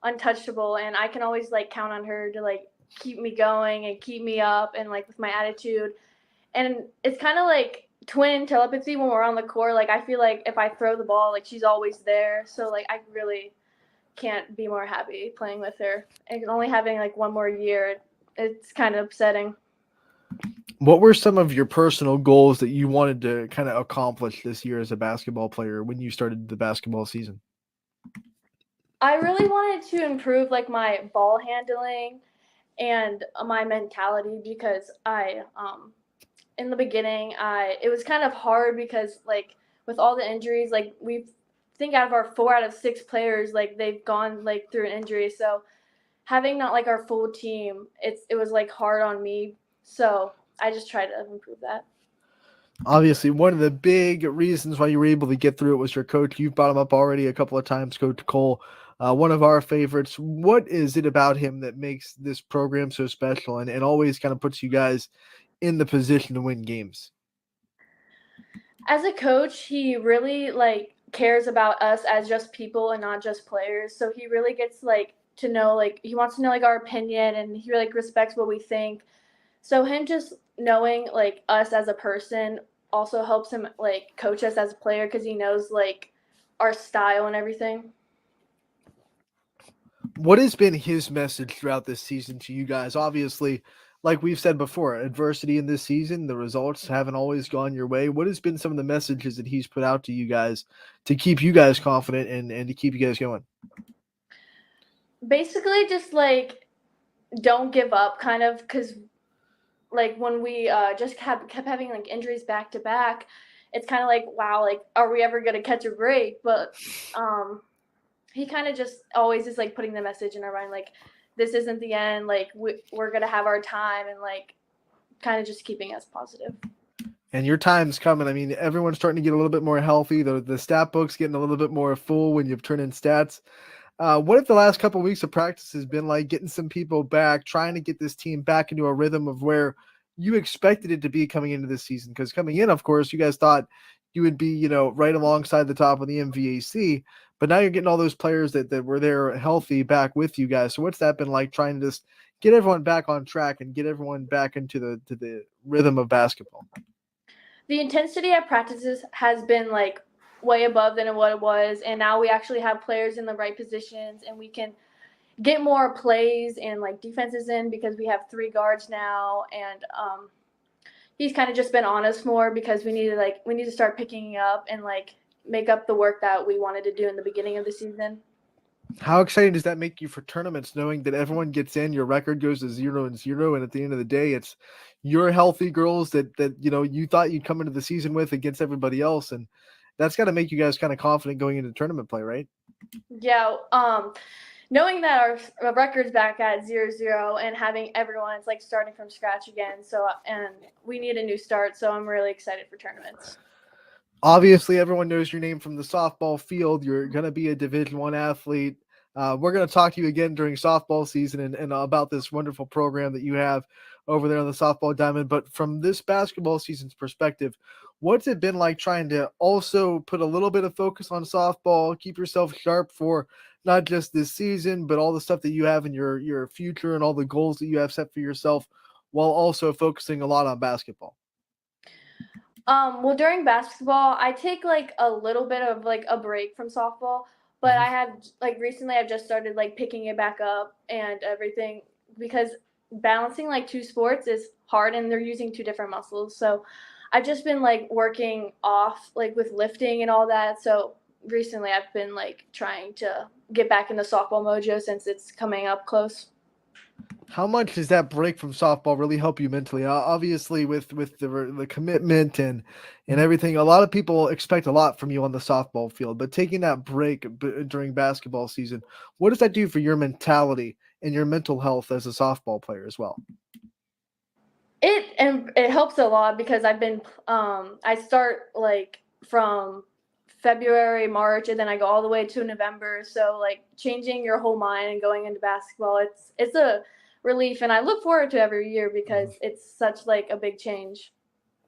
untouchable, and I can always like count on her to like keep me going and keep me up, and like with my attitude. And it's kind of like twin telepathy when we're on the court. Like I feel like if I throw the ball, like she's always there. So like I really can't be more happy playing with her. And only having like one more year, it's kind of upsetting. What were some of your personal goals that you wanted to kind of accomplish this year as a basketball player when you started the basketball season? I really wanted to improve like my ball handling and my mentality because I in the beginning it was kind of hard because like with all the injuries, like we think out of our 4 out of 6 players, like they've gone like through an injury, so having not like our full team, it was like hard on me, so I just tried to improve that. Obviously, one of the big reasons why you were able to get through it was your coach. You've brought him up already a couple of times, Coach Cole, one of our favorites. What is it about him that makes this program so special and always kind of puts you guys in the position to win games? As a coach, he really like cares about us as just people and not just players. So he really gets like to know like he wants to know like our opinion, and he like respects what we think. So him just knowing like us as a person also helps him like coach us as a player because he knows like our style and everything. What has been his message throughout this season to you guys? Obviously, like we've said before, adversity in this season, the results haven't always gone your way. What has been some of the messages that he's put out to you guys to keep you guys confident and to keep you guys going? Basically, just like don't give up, kind of, because like when we just kept having like injuries back to back, it's kind of like wow, like are we ever gonna catch a break? But he kind of just always is like putting the message in our mind, like this isn't the end, like we're gonna have our time, and like kind of just keeping us positive. And your time's coming. I mean, everyone's starting to get a little bit more healthy. The stat book's getting a little bit more full when you've turned in stats. What if the last couple of weeks of practice has been like getting some people back, trying to get this team back into a rhythm of where you expected it to be coming into this season? Because coming in, of course, you guys thought you would be, right alongside the top of the MVAC, but now you're getting all those players that were there healthy back with you guys. So what's that been like trying to just get everyone back on track and get everyone back into the rhythm of basketball? The intensity at practices has been like way above than what it was, and now we actually have players in the right positions, and we can get more plays and like defenses in because we have 3 guards now, and he's kind of just been on us more because we need to start picking up and like make up the work that we wanted to do in the beginning of the season. How exciting does that make you for tournaments, knowing that everyone gets in, your record goes to 0-0, and at the end of the day, it's your healthy girls that you thought you'd come into the season with against everybody else, and that's got to make you guys kind of confident going into tournament play, right? Yeah, knowing that our record's back at 0-0 and having everyone, it's like starting from scratch again. So and we need a new start. So I'm really excited for tournaments. Obviously, everyone knows your name from the softball field. You're going to be a Division I athlete. We're going to talk to you again during softball season and about this wonderful program that you have over there on the softball diamond. But from this basketball season's perspective, what's it been like trying to also put a little bit of focus on softball, keep yourself sharp for not just this season, but all the stuff that you have in your future and all the goals that you have set for yourself, while also focusing a lot on basketball? Well, during basketball, I take like a little bit of like a break from softball, but I have like recently I've just started like picking it back up and everything because balancing like 2 sports is hard and they're using 2 different muscles. So I've just been like working off like with lifting and all that. So recently I've been like trying to get back into softball mojo since it's coming up close. How much does that break from softball really help you mentally? Obviously, with the commitment and everything, a lot of people expect a lot from you on the softball field. But taking that break during basketball season, what does that do for your mentality and your mental health as a softball player as well? It helps a lot because I've been I start like from February, March, and then I go all the way to November. So like changing your whole mind and going into basketball, it's a relief, and I look forward to every year because it's such like a big change.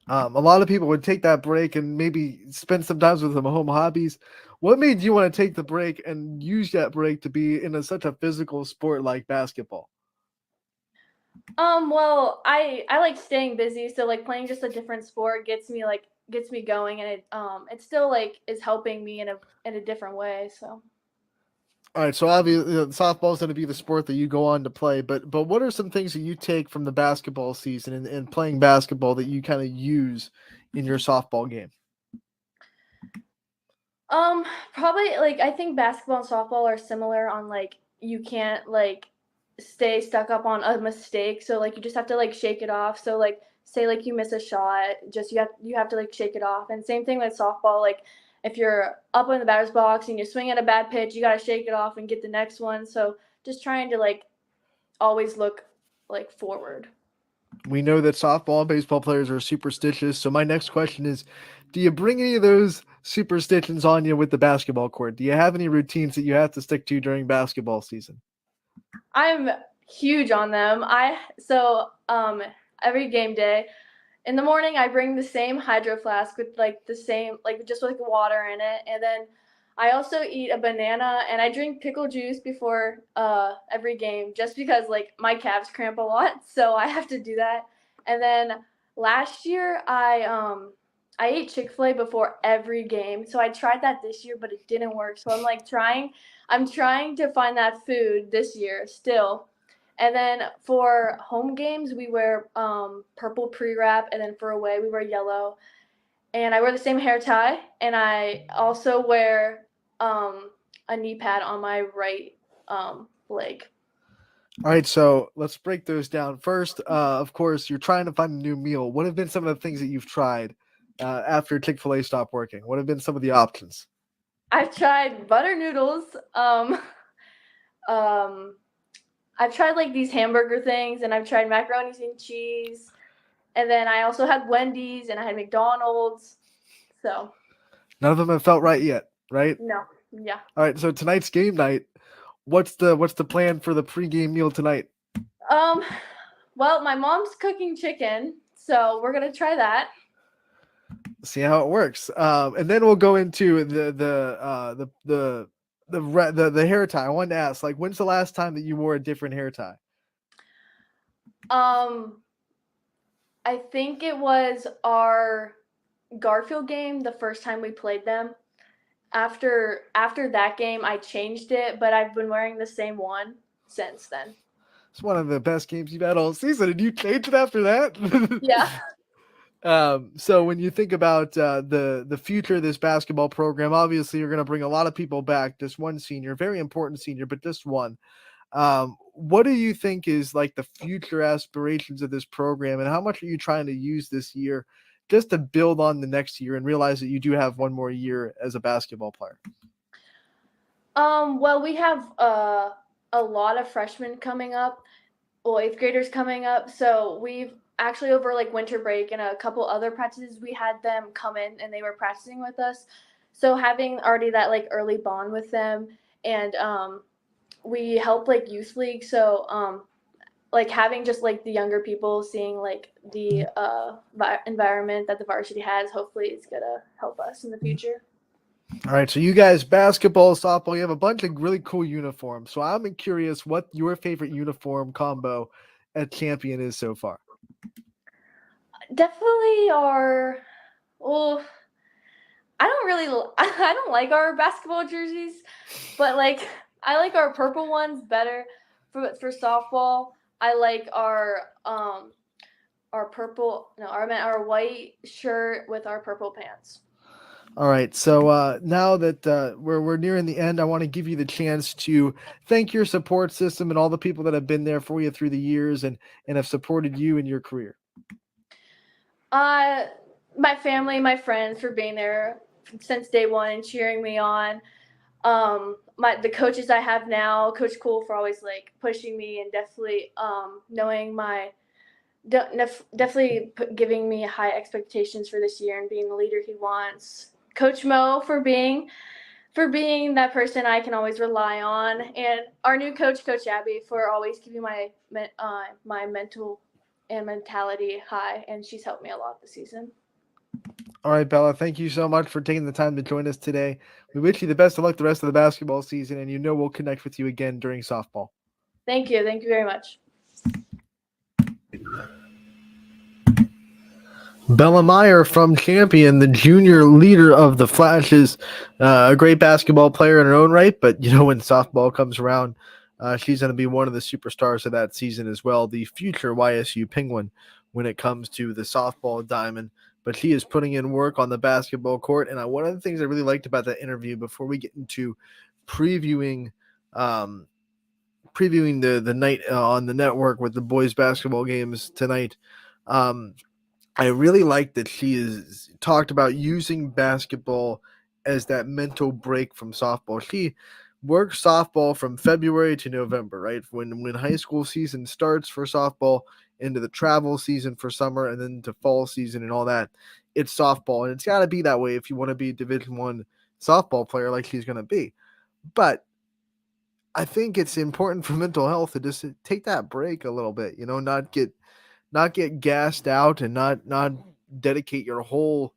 A lot of people would take that break and maybe spend some time with some home hobbies. What made you want to take the break and use that break to be in such a physical sport like basketball? Well, I like staying busy, so like playing just a different sport gets me going, and it still like is helping me in a different way. So All right, so obviously softball is going to be the sport that you go on to play, but what are some things that you take from the basketball season and playing basketball that you kind of use in your softball game? probably like I think basketball and softball are similar on like you can't like stay stuck up on a mistake, so like you just have to like shake it off. So like say like you miss a shot, just you have to like shake it off. And same thing with softball, like if you're up in the batter's box and you swing at a bad pitch, you got to shake it off and get the next one. So just trying to like always look like forward. We know that softball and baseball players are superstitious, so my next question is, do you bring any of those superstitions on you with the basketball court? Do you have any routines that you have to stick to during basketball season? I'm huge on them. Every game day, in the morning I bring the same hydro flask with like the same like just with water in it, and then I also eat a banana and I drink pickle juice before every game just because like my calves cramp a lot, so I have to do that. And then last year I ate Chick-fil-A before every game. So I tried that this year but it didn't work. So I'm trying to find that food this year still. And then for home games we wear purple pre-wrap, and then for away we wear yellow. And I wear the same hair tie, and I also wear a knee pad on my right leg. All right, so let's break those down. First, of course, you're trying to find a new meal. What have been some of the things that you've tried after Chick-fil-A stopped working? What have been some of the options? I've tried butter noodles. Um, I've tried like these hamburger things, and I've tried macaroni and cheese. And then I also had Wendy's, and I had McDonald's. So None of them have felt right yet, right? no, yeah. All right, so tonight's game night. What's the plan for the pregame meal tonight? Well, my mom's cooking chicken, so we're gonna try that. See how it works, and then we'll go into the hair tie. I wanted to ask, like, when's the last time that you wore a different hair tie? I think it was our Garfield game, the first time we played them. After that game, I changed it, but I've been wearing the same one since then. It's one of the best games you've had all season, and you changed it after that? Yeah. So when you think about the future of this basketball program, obviously you're going to bring a lot of people back. Just one senior, very important senior, but just one. What do you think is like the future aspirations of this program, and how much are you trying to use this year just to build on the next year and realize that you do have one more year as a basketball player? Well, we have a lot of freshmen coming up, well, eighth graders coming up. So we've actually over like winter break and a couple other practices, we had them come in and they were practicing with us. So having already that like early bond with them, and we help like youth league. So like having just like the younger people seeing like the environment that the varsity has, hopefully it's gonna help us in the future. All right, so you guys, basketball, softball, you have a bunch of really cool uniforms. So I'm curious what your favorite uniform combo at Champion is so far. Definitely our, well, I don't like our basketball jerseys, but like I like our purple ones better for softball. I like our purple, no, I meant our white shirt with our purple pants. All right, so now that we're nearing the end, I want to give you the chance to thank your support system and all the people that have been there for you through the years and have supported you in your career. My family, my friends for being there since day one and cheering me on. The coaches I have now, Coach Cool for always like pushing me and definitely knowing definitely giving me high expectations for this year and being the leader he wants. Coach Mo for being that person I can always rely on, and our new coach, Coach Abby, for always keeping my mental and mentality high, and she's helped me a lot this season. All right, Bella, thank you so much for taking the time to join us today. We wish you the best of luck the rest of the basketball season, and we'll connect with you again during softball. Thank you very much. Bella Meyer from Champion, the junior leader of the Flashes, a great basketball player in her own right, but when softball comes around, she's going to be one of the superstars of that season as well, the future YSU Penguin when it comes to the softball diamond. But she is putting in work on the basketball court, and one of the things I really liked about that interview before we get into previewing the night on the network with the boys basketball games tonight, I really like that she has talked about using basketball as that mental break from softball. She works softball from February to November, right? When high school season starts for softball, into the travel season for summer, and then to fall season and all that, it's softball. And it's got to be that way if you want to be a Division I softball player like she's going to be. But I think it's important for mental health to just take that break a little bit, not not get gassed out and not dedicate your whole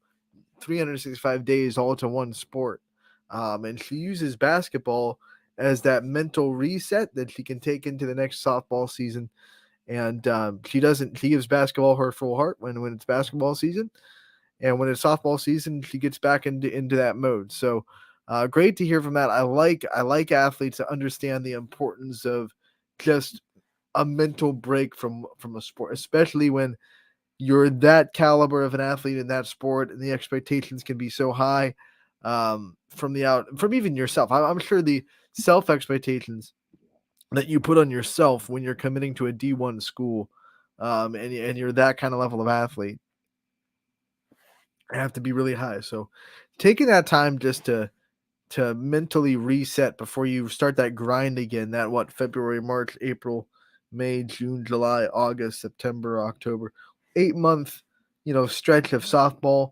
365 days all to one sport. And she uses basketball as that mental reset that she can take into the next softball season. And she gives basketball her full heart when it's basketball season. And when it's softball season, she gets back into that mode. So great to hear from that. I like athletes that understand the importance of just a mental break from a sport, especially when you're that caliber of an athlete in that sport, and the expectations can be so high from even yourself. I'm sure the self expectations that you put on yourself when you're committing to a D1 school, and you're that kind of level of athlete, have to be really high. So taking that time just to mentally reset before you start that grind again, that February, March, April, May, June, July, August, September, October, 8 month, stretch of softball.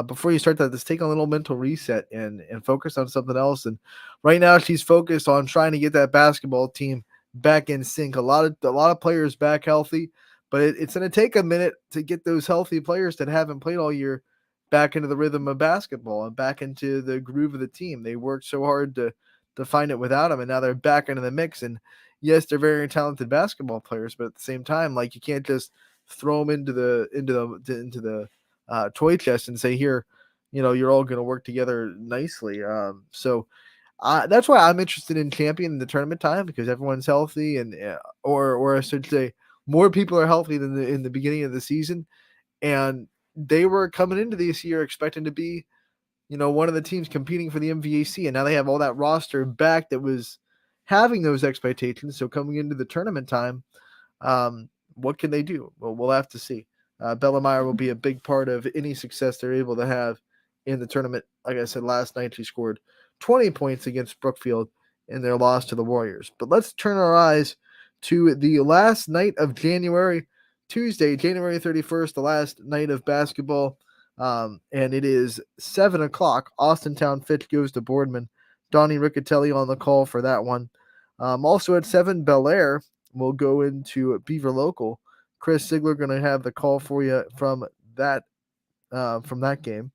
Before you start that, just take a little mental reset and focus on something else. And right now she's focused on trying to get that basketball team back in sync. A lot of players back healthy, but it's going to take a minute to get those healthy players that haven't played all year back into the rhythm of basketball and back into the groove of the team. They worked so hard to find it without him, and now they're back into the mix. And yes, they're very talented basketball players, but at the same time, like, you can't just throw them into the toy chest and say, here, you're all going to work together nicely. So that's why I'm interested in champion in the tournament time, because everyone's healthy, and or I should say, more people are healthy than in the beginning of the season. And they were coming into this year expecting to be, one of the teams competing for the MVAC, and now they have all that roster back that was having those expectations. So coming into the tournament time, what can they do? Well, we'll have to see. Bellemeyer will be a big part of any success they're able to have in the tournament. Like I said, last night she scored 20 points against Brookfield in their loss to the Warriors. But let's turn our eyes to the last night of January, Tuesday, January 31st, the last night of basketball. And it is 7 o'clock. Austintown Fitch goes to Boardman. Donnie Riccatelli on the call for that one. Also at 7, Bel Air will go into Beaver Local. Chris Sigler going to have the call for you from that game.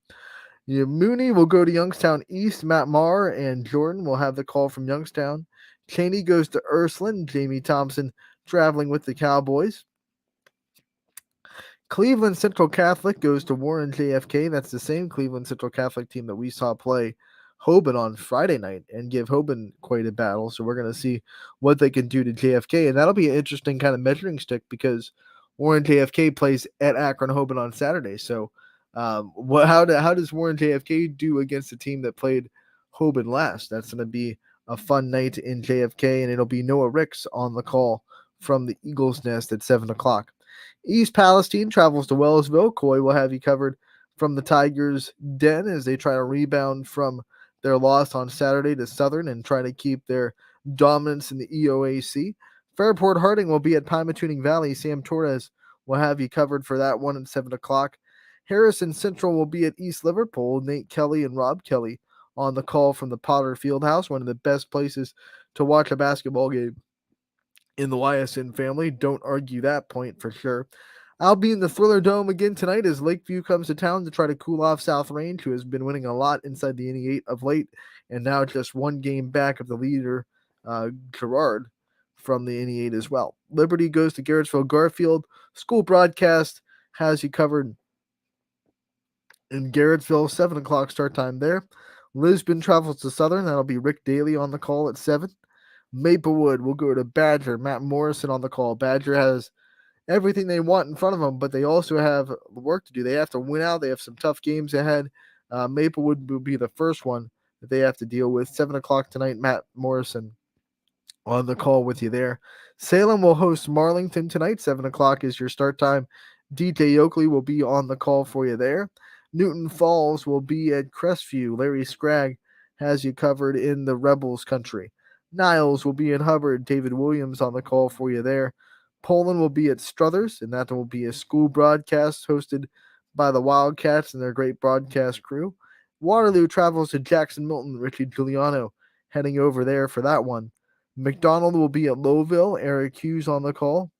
Mooney will go to Youngstown East. Matt Marr and Jordan will have the call from Youngstown. Cheney goes to Ursuline. Jamie Thompson traveling with the Cowboys. Cleveland Central Catholic goes to Warren JFK. That's the same Cleveland Central Catholic team that we saw play Hoban on Friday night and give Hoban quite a battle. So we're going to see what they can do to JFK. And that'll be an interesting kind of measuring stick, because Warren JFK plays at Akron Hoban on Saturday. So how does Warren JFK do against a team that played Hoban last? That's going to be a fun night in JFK, and it'll be Noah Ricks on the call from the Eagles Nest at 7 o'clock. East Palestine travels to Wellsville. Coy will have you covered from the Tigers' den as they try to rebound from their loss on Saturday to Southern and try to keep their dominance in the EOAC. Fairport Harding will be at Pymatuning Valley. Sam Torres will have you covered for that one at 7 o'clock. Harrison Central will be at East Liverpool. Nate Kelly and Rob Kelly on the call from the Potter Fieldhouse, one of the best places to watch a basketball game in the Ysn family. Don't argue that point for sure. I'll be in the Thriller Dome again tonight as Lakeview comes to town to try to cool off South Range, who has been winning a lot inside the NE8 of late, and now just one game back of the leader, Gerard, from the NE8 as well. Liberty goes to Garrettsville Garfield. School broadcast has you covered in Garrettsville, 7 o'clock start time there. Lisbon travels to Southern. That'll be Rick Daly on the call at 7. Maplewood will go to Badger. Matt Morrison on the call. Badger has everything they want in front of them, but they also have work to do. They have to win out. They have some tough games ahead. Maplewood will be the first one that they have to deal with. 7 o'clock tonight, Matt Morrison on the call with you there. Salem will host Marlington tonight. 7 o'clock is your start time. DJ Oakley will be on the call for you there. Newton Falls will be at Crestview. Larry Scragg has you covered in the Rebels country. Niles will be in Hubbard. David Williams on the call for you there. Poland will be at Struthers, and that will be a school broadcast hosted by the Wildcats and their great broadcast crew. Waterloo travels to Jackson Milton. Richie Giuliano heading over there for that one. McDonald will be at Lowville. Eric Hughes on the call.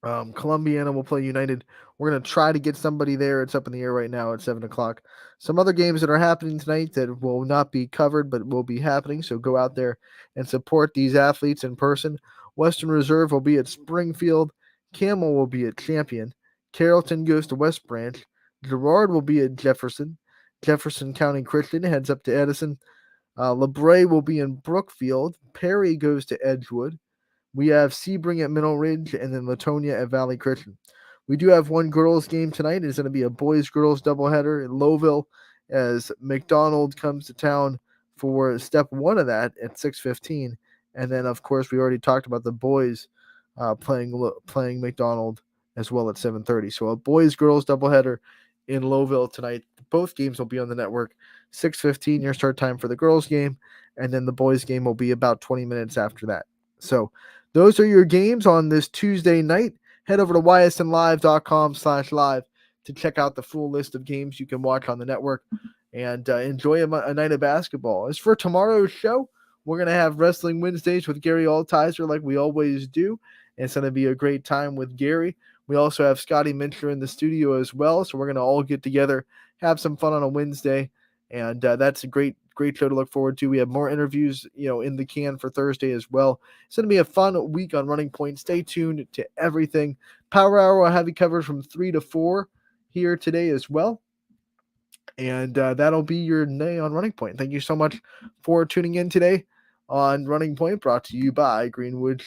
Columbiana will play United. We're going to try to get somebody there. It's up in the air right now at 7 o'clock. Some other games that are happening tonight that will not be covered but will be happening, so go out there and support these athletes in person. Western Reserve will be at Springfield. Camel will be at Champion. Carrollton goes to West Branch. Girard will be at Jefferson. Jefferson County Christian heads up to Edison. LeBray will be in Brookfield. Perry goes to Edgewood. We have Sebring at Middle Ridge and then Latonia at Valley Christian. We do have one girls game tonight. It's going to be a boys-girls doubleheader in Lowville as McDonald comes to town for step one of that at 6:15. And then, of course, we already talked about the boys playing McDonald as well at 7:30. So a boys-girls doubleheader in Lowville tonight. Both games will be on the network. 6:15 your start time for the girls game, and then the boys game will be about 20 minutes after that. So those are your games on this Tuesday night. Head over to ysnlive.com/live to check out the full list of games you can watch on the network and enjoy a night of basketball. As for tomorrow's show, we're going to have Wrestling Wednesdays with Gary Altizer like we always do. It's going to be a great time with Gary. We also have Scotty Mincher in the studio as well, so we're going to all get together, have some fun on a Wednesday, and that's a great show to look forward to. We have more interviews, in the can for Thursday as well. It's going to be a fun week on Running Point. Stay tuned to everything. Power Hour will have you covered from 3 to 4 here today as well. And that'll be your day on Running Point. Thank you so much for tuning in today on Running Point, brought to you by Greenwood